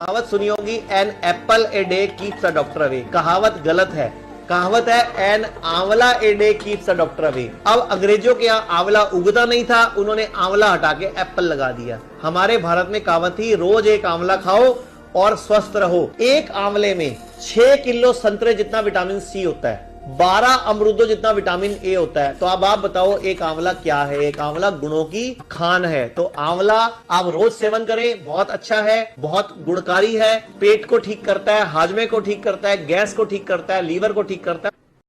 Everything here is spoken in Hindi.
कहावत सुनी होगी, an apple a day keeps a doctor away. कहावत गलत है। कहावत है an amla a day keeps a doctor away. अब अंग्रेजों के यहाँ आंवला उगता नहीं था, उन्होंने आंवला हटा के एप्पल लगा दिया। हमारे भारत में कहावत थी, रोज एक आंवला खाओ और स्वस्थ रहो। एक आंवले में 6 किलो संतरे जितना विटामिन सी होता है, 12 अमरूदों जितना विटामिन ए होता है। तो अब आप बताओ एक आंवला क्या है? एक आंवला गुणों की खान है। तो आंवला आप रोज सेवन करें, बहुत अच्छा है, बहुत गुणकारी है, पेट को ठीक करता है, हाजमे को ठीक करता है, गैस को ठीक करता है, लीवर को ठीक करता है।